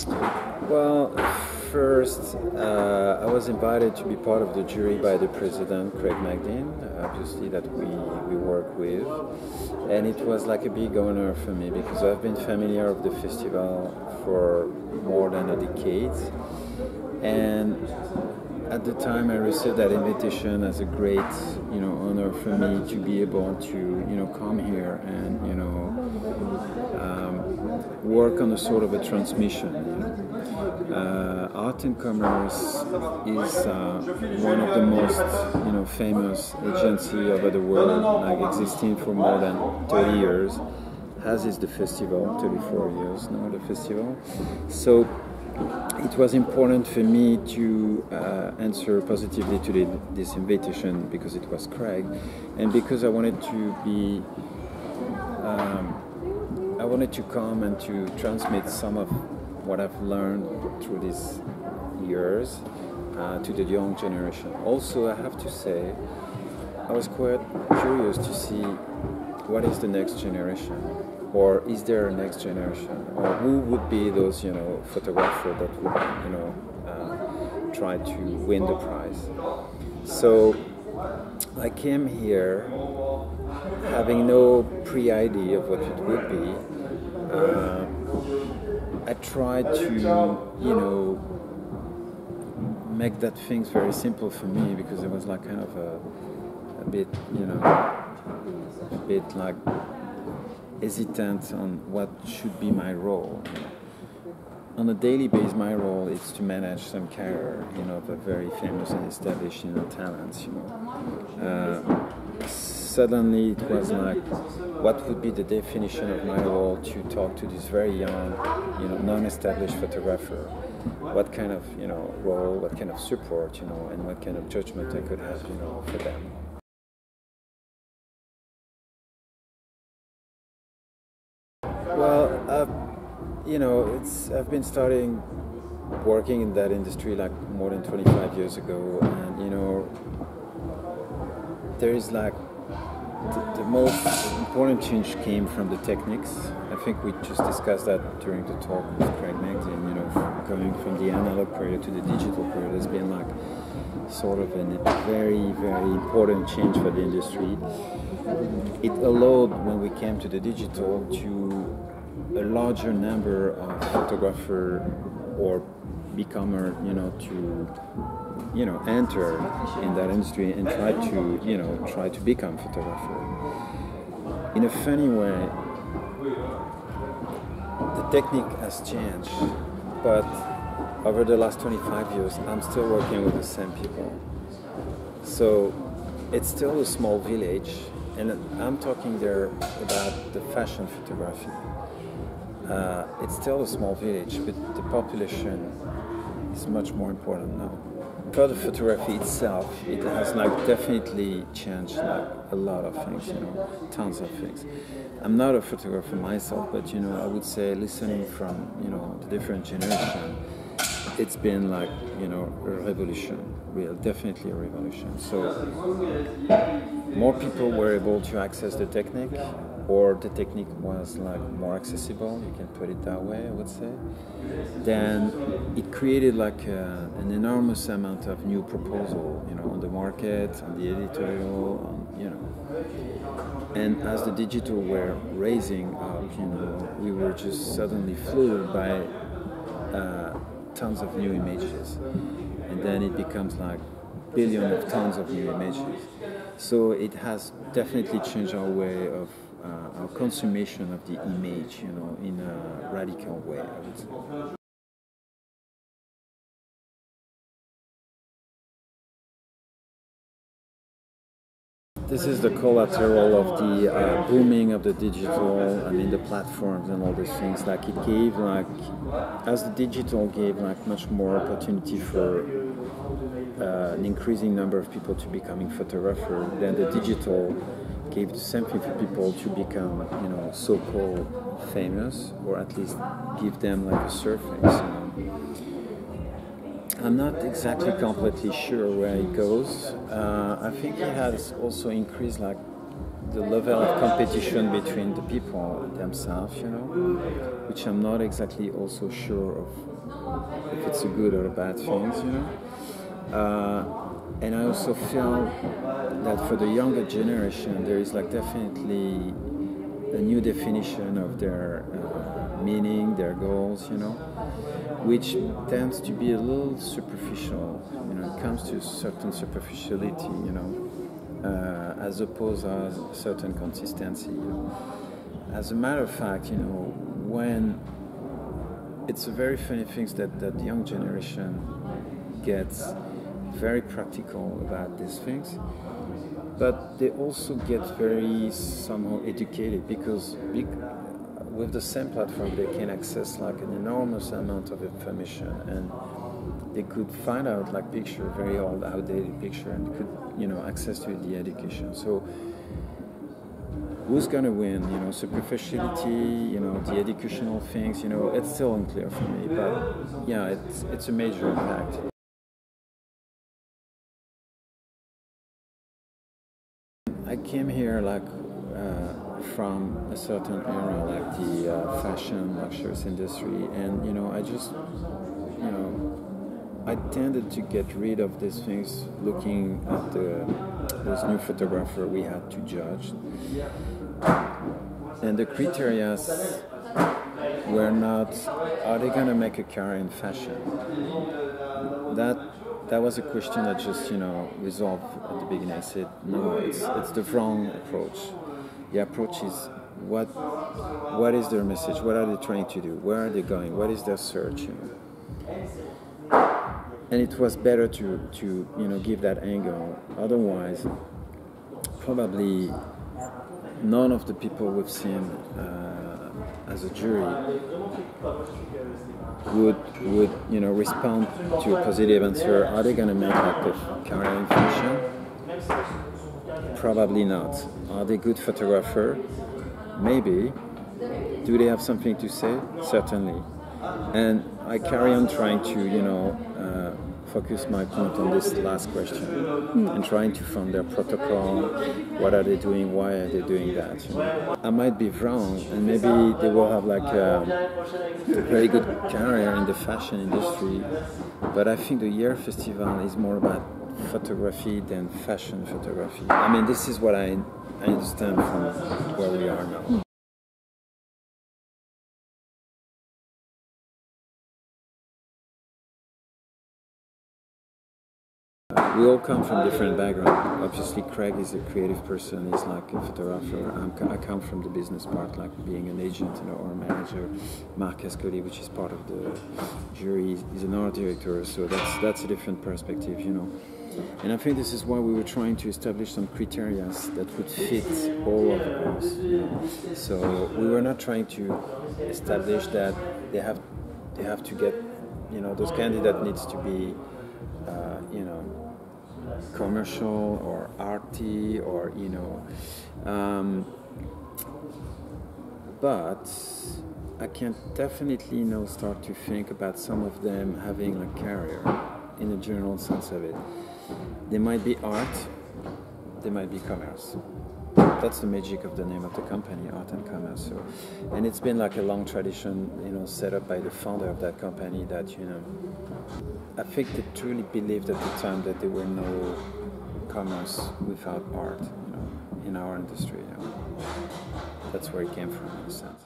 Well, first, I was invited to be part of the jury by the president, Craig McDean, obviously that we work with. And it was like a big honor for me because I've been familiar of the festival for more than a decade. And at the time I received that invitation as a great, honor for me to be able to, come here and, work on a sort of a transmission. Art and Commerce is one of the most, famous agency over the world, like existing for more than 30 years, as is the festival, 34 years now, the festival. So it was important for me to answer positively to this invitation because it was Craig, and because I wanted to be, I wanted to come and to transmit some of what I've learned through these years to the young generation. Also, I have to say, I was quite curious to see what is the next generation. Or is there a next generation? Or who would be those, photographers that would, try to win the prize? So I came here having no pre-idea of what it would be. I tried to, make that things very simple for me because it was like kind of a bit, a bit like hesitant on what should be my role. On a daily basis, my role is to manage some career, of a very famous and established, talents. Suddenly, it was like, what would be the definition of my role to talk to this very young, non-established photographer? What kind of, role, what kind of support, and what kind of judgment I could have, for them. Well, I've been starting working in that industry like more than 25 years ago, and there is like the most important change came from the techniques. I think we just discussed that during the talk with Craig McDean. Going from the analog period to the digital period has been like sort of a very, very important change for the industry. It allowed, when we came to the digital, to a larger number of photographers or becomer, to enter in that industry and try to become photographer. In a funny way, the technique has changed, but over the last 25 years, I'm still working with the same people. So it's still a small village, and I'm talking there about the fashion photography. It's still a small village, but the population is much more important now. For the photography itself, it has definitely changed a lot of things, tons of things. I'm not a photographer myself, but I would say listening from the different generations, it's been a revolution, definitely a revolution. So more people were able to access the technique, or the technique was more accessible, you can put it that way, I would say. Then it created an enormous amount of new proposal, on the market, on the editorial, And as the digital were raising up, we were just suddenly flooded by tons of new images, and then it becomes billions of tons of new images. So it has definitely changed our way of our consummation of the image, in a radical way, I would say. This is the collateral of the booming of the digital, the platforms and all these things. It gave, as the digital gave, much more opportunity for an increasing number of people to becoming photographers, then the digital gave the same thing for people to become, so-called famous, or at least give them a surface. I'm not exactly completely sure where it goes. I think it has also increased the level of competition between the people themselves, you know, which I'm not exactly also sure of if it's a good or a bad thing, you know. And I also feel that for the younger generation, there is like definitely a new definition of their meaning, their goals, you know, which tends to be a little superficial, you know, it comes to certain superficiality, you know, as opposed to a certain consistency. You know. As a matter of fact, you know, when it's a very funny thing that the young generation gets very practical about these things, but they also get very somehow educated because with the same platform they can access like an enormous amount of information, and they could find out like picture, very old outdated picture, and could, you know, access to the education. So who's gonna win, you know, superficiality, you know, the educational things, you know, it's still unclear for me, but yeah, it's a major impact. I came here like from a certain era, like the fashion luxurious industry, and you know, I just, you know, I tended to get rid of these things, looking at this new photographer we had to judge, and the criteria were not, are they gonna make a career in fashion? That was a question that just, you know, resolved at the beginning. I said, no, it's the wrong approach. The approach is what is their message? What are they trying to do? Where are they going? What is their search? You know? And it was better to you know, give that angle. Otherwise, probably none of the people we've seen as a jury would you know, respond to a positive answer. Are they going to make like a career in fashion? Probably not. Are they good photographer? Maybe. Do they have something to say? Certainly. And I carry on trying to, you know, focus my point on this last question and trying to find their protocol. What are they doing? Why are they doing that? You know? I might be wrong, and maybe they will have like a very good career in the fashion industry, but I think the Hyères Festival is more about photography than fashion photography. I mean, this is what I understand from where we are now. We all come from different backgrounds. Obviously, Craig is a creative person. He's like a photographer. I come from the business part, like being an agent, you know, or a manager. Mark Escoli, which is part of the jury, is an art director. So that's a different perspective, you know. And I think this is why we were trying to establish some criteria that would fit all of us. You know? So we were not trying to establish that they have to get, you know, those candidate needs to be, you know, commercial or arty, or, you know, but I can definitely now start to think about some of them having a career in the general sense of it. They might be art, they might be commerce. That's the magic of the name of the company, Art and Commerce. So, and it's been like a long tradition, you know, set up by the founder of that company that, you know, I think they truly believed at the time that there were no commerce without art, you know, in our industry. You know. That's where it came from, in a sense.